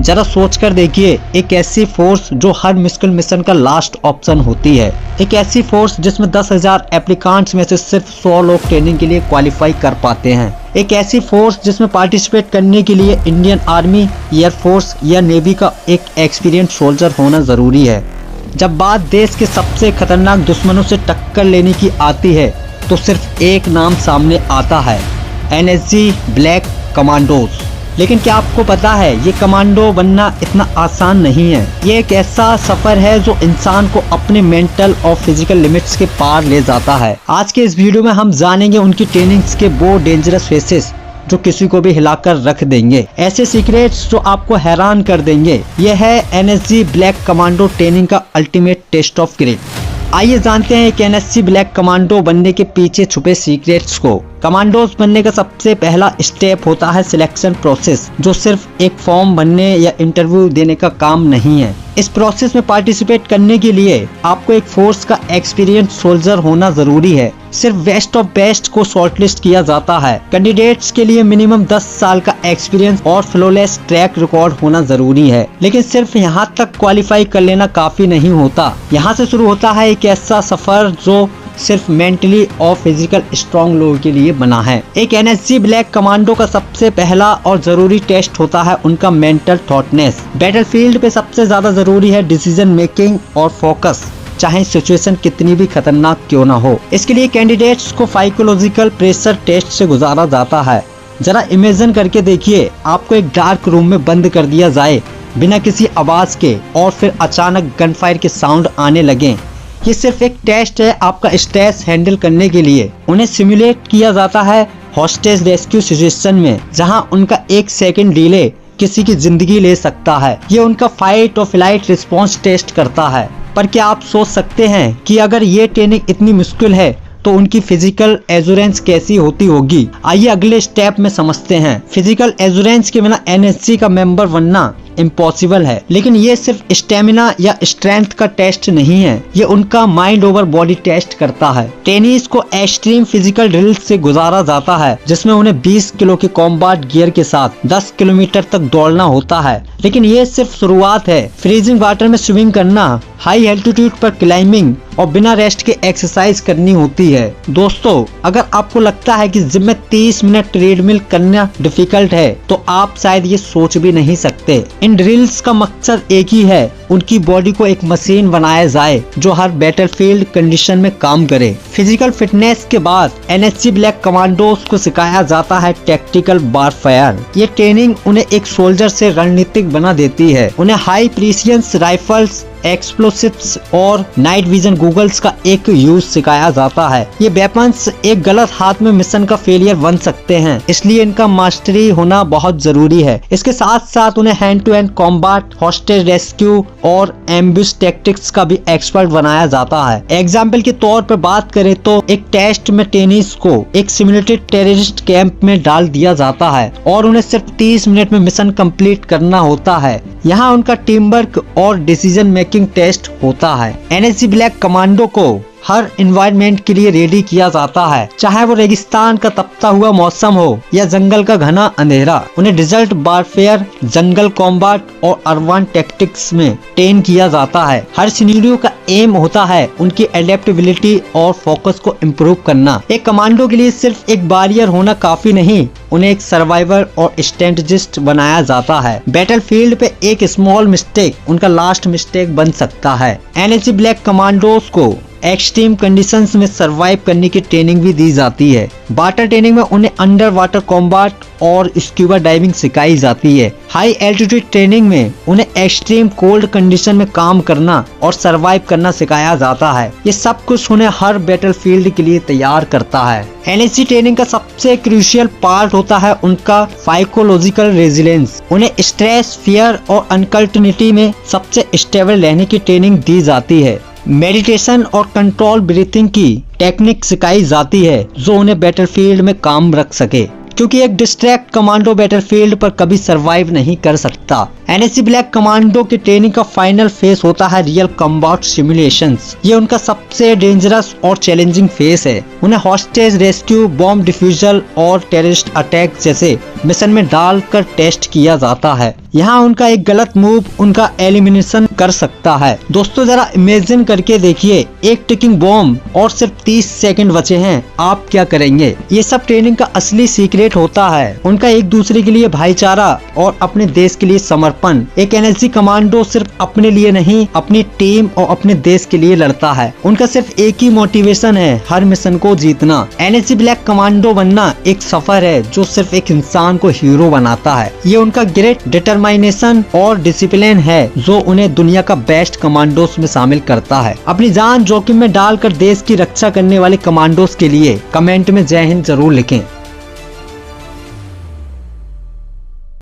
जरा सोचकर देखिए, एक ऐसी फोर्स जो हर मुश्किल मिशन का लास्ट ऑप्शन होती है, एक ऐसी फोर्स जिसमें 10,000 एप्लीकेंट्स में से सिर्फ 100 लोग ट्रेनिंग के लिए क्वालिफाई कर पाते हैं, एक ऐसी फोर्स जिसमें पार्टिसिपेट करने के लिए इंडियन आर्मी, एयरफोर्स या नेवी का एक एक्सपीरियंस सोल्जर होना जरूरी है। जब बात देश के सबसे खतरनाक दुश्मनों से टक्कर लेने की आती है तो सिर्फ एक नाम सामने आता है, NSG ब्लैक कमांडोज। लेकिन क्या आपको पता है, ये कमांडो बनना इतना आसान नहीं है। ये एक ऐसा सफर है जो इंसान को अपने मेंटल और फिजिकल लिमिट्स के पार ले जाता है। आज के इस वीडियो में हम जानेंगे उनकी ट्रेनिंग्स के वो डेंजरस फेसेस जो किसी को भी हिलाकर रख देंगे, ऐसे सीक्रेट्स जो आपको हैरान कर देंगे। यह है NSG ब्लैक कमांडो ट्रेनिंग का अल्टीमेट टेस्ट ऑफ ग्रेट। आइए जानते हैं कि NSG ब्लैक कमांडो बनने के पीछे छुपे सीक्रेट्स को। कमांडोज बनने का सबसे पहला स्टेप होता है सिलेक्शन प्रोसेस, जो सिर्फ एक फॉर्म भरने या इंटरव्यू देने का काम नहीं है। इस प्रोसेस में पार्टिसिपेट करने के लिए आपको एक फोर्स का एक्सपीरियंस सोल्जर होना जरूरी है। सिर्फ बेस्ट ऑफ बेस्ट को शॉर्टलिस्ट किया जाता है। कैंडिडेट्स के लिए मिनिमम 10 साल का एक्सपीरियंस और फ्लॉलेस ट्रैक रिकॉर्ड होना जरूरी है। लेकिन सिर्फ यहाँ तक क्वालिफाई कर लेना काफी नहीं होता। यहाँ से शुरू होता है एक ऐसा सफर जो सिर्फ मेंटली और फिजिकल स्ट्रॉन्ग लोगों के लिए बना है। एक NSG ब्लैक कमांडो का सबसे पहला और जरूरी टेस्ट होता है उनका मेंटल थॉटनेस। बैटलफील्ड पे सबसे ज्यादा जरूरी है डिसीजन मेकिंग और फोकस, चाहे सिचुएशन कितनी भी खतरनाक क्यों ना हो। इसके लिए कैंडिडेट्स को साइकोलॉजिकल प्रेशर टेस्ट से गुजारा जाता है। जरा इमेजिन करके देखिए, आपको एक डार्क रूम में बंद कर दिया जाए बिना किसी आवाज के, और फिर अचानक गनफायर के साउंड आने लगे। ये सिर्फ एक टेस्ट है आपका स्ट्रेस हैंडल करने के लिए। उन्हें सिमुलेट किया जाता है हॉस्टेज रेस्क्यू सिचुएशन में, जहां उनका एक सेकंड डिले किसी की जिंदगी ले सकता है। ये उनका फाइट और फ्लाइट रिस्पॉन्स टेस्ट करता है। पर क्या आप सोच सकते हैं कि अगर ये ट्रेनिंग इतनी मुश्किल है तो उनकी फिजिकल एजुरेंस कैसी होती होगी? आइए अगले स्टेप में समझते हैं। फिजिकल एजुरेंस के बिना NSG का मेंबर बनना इम्पॉसिबल है। लेकिन ये सिर्फ स्टेमिना या स्ट्रेंथ का टेस्ट नहीं है, ये उनका माइंड ओवर बॉडी टेस्ट करता है। ट्रेनीज को एक्सट्रीम फिजिकल ड्रिल से गुजारा जाता है, जिसमें उन्हें 20 किलो के कॉम्बैट गियर के साथ 10 किलोमीटर तक दौड़ना होता है। लेकिन ये सिर्फ शुरुआत है। फ्रीजिंग वाटर में स्विमिंग करना, हाई एल्टीट्यूड पर क्लाइंबिंग और बिना रेस्ट के एक्सरसाइज करनी होती है। दोस्तों, अगर आपको लगता है कि जिम में 30 मिनट ट्रेडमिल करना डिफिकल्ट है, तो आप शायद ये सोच भी नहीं सकते। इन ड्रिल्स का मकसद एक ही है, उनकी बॉडी को एक मशीन बनाया जाए जो हर बैटलफील्ड कंडीशन में काम करे। फिजिकल फिटनेस के बाद NSG ब्लैक कमांडोज को सिखाया जाता है टैक्टिकल वारफेयर। ये ट्रेनिंग उन्हें एक सोल्जर से रणनीतिक बना देती है। उन्हें हाई प्रिसिजन राइफल्स, एक्सप्लोसिव्स और नाइट विजन गूगल्स का एक यूज सिखाया जाता है। ये वेपन्स एक गलत हाथ में मिशन का फेलियर बन सकते हैं, इसलिए इनका मास्टरी होना बहुत जरूरी है। इसके साथ साथ उन्हें hand to hand combat, hostage rescue और एम्बुश टैक्टिक्स का भी एक्सपर्ट बनाया जाता है। एग्जाम्पल के तौर पर बात करें तो एक टेस्ट में ट्रेनीज को एक सिमुलेटेड टेररिस्ट कैंप में डाल दिया जाता है और उन्हें सिर्फ 30 मिनट में मिशन कंप्लीट करना होता है। यहाँ उनका टीम वर्क और डिसीजन मेकिंग टेस्ट होता है। NSG ब्लैक कमांडो को हर एनवायरनमेंट के लिए रेडी किया जाता है, चाहे वो रेगिस्तान का तपता हुआ मौसम हो या जंगल का घना अंधेरा। उन्हें डिजर्ट वारफेयर, जंगल कॉम्बैट और अर्बन टैक्टिक्स में ट्रेन किया जाता है। हर सिनेरियो का एम होता है उनकी एडेप्टेबिलिटी और फोकस को इम्प्रूव करना। एक कमांडो के लिए सिर्फ एक वॉरियर होना काफी नहीं, उन्हें एक सर्वाइवर और स्ट्रेटेजिस्ट बनाया जाता है। बैटलफील्ड पे एक स्मॉल मिस्टेक उनका लास्ट मिस्टेक बन सकता है। NSG ब्लैक कमांडोज को एक्सट्रीम कंडीशंस में सरवाइव करने की ट्रेनिंग भी दी जाती है। वाटर ट्रेनिंग में उन्हें अंडर वाटर कॉम्बैट और स्क्यूबा डाइविंग सिखाई जाती है। हाई एल्टीट्यूड ट्रेनिंग में उन्हें एक्सट्रीम कोल्ड कंडीशन में काम करना और सरवाइव करना सिखाया जाता है। ये सब कुछ उन्हें हर बैटलफील्ड के लिए तैयार करता है। NSG ट्रेनिंग का सबसे क्रूशियल पार्ट होता है उनका साइकोलॉजिकल रेजिलेंस। उन्हें स्ट्रेस, फियर और अनकर्टनिटी में सबसे स्टेबल रहने की ट्रेनिंग दी जाती है। मेडिटेशन और कंट्रोल ब्रीथिंग की टेक्निक सिखाई जाती है जो उन्हें बैटलफील्ड में काम रख सके, क्योंकि एक डिस्ट्रैक्ट कमांडो बैटलफील्ड पर कभी सरवाइव नहीं कर सकता। एनएसजी ब्लैक कमांडो की ट्रेनिंग का फाइनल फेज होता है रियल कॉम्बैट सिमुलेशंस। ये उनका सबसे डेंजरस और चैलेंजिंग फेज है। उन्हें हॉस्टेज रेस्क्यू, बॉम्ब डिफ्यूजल और टेररिस्ट अटैक जैसे मिशन में डालकर टेस्ट किया जाता है। यहाँ उनका एक गलत मूव उनका एलिमिनेशन कर सकता है। दोस्तों जरा इमेजिन करके देखिए, एक टिकिंग बॉम्ब और सिर्फ 30 सेकंड बचे हैं, आप क्या करेंगे? ये सब ट्रेनिंग का असली सीक्रेट होता है। उनका एक दूसरे के लिए भाईचारा और अपने देश के लिए समर्पण। एक एनएसजी कमांडो सिर्फ अपने लिए नहीं, अपनी टीम और अपने देश के लिए लड़ता है। उनका सिर्फ एक ही मोटिवेशन है, हर मिशन को जीतना। एनएसजी ब्लैक कमांडो बनना एक सफर है जो सिर्फ एक इंसान को हीरो बनाता है। ये उनका ग्रेट डिटरमाइनेशन और डिसिप्लिन है जो उन्हें दुनिया का बेस्ट कमांडोस में शामिल करता है। अपनी जान जोखिम में डालकर देश की रक्षा करने वाले कमांडोस के लिए कमेंट में जय हिंद जरूर लिखें।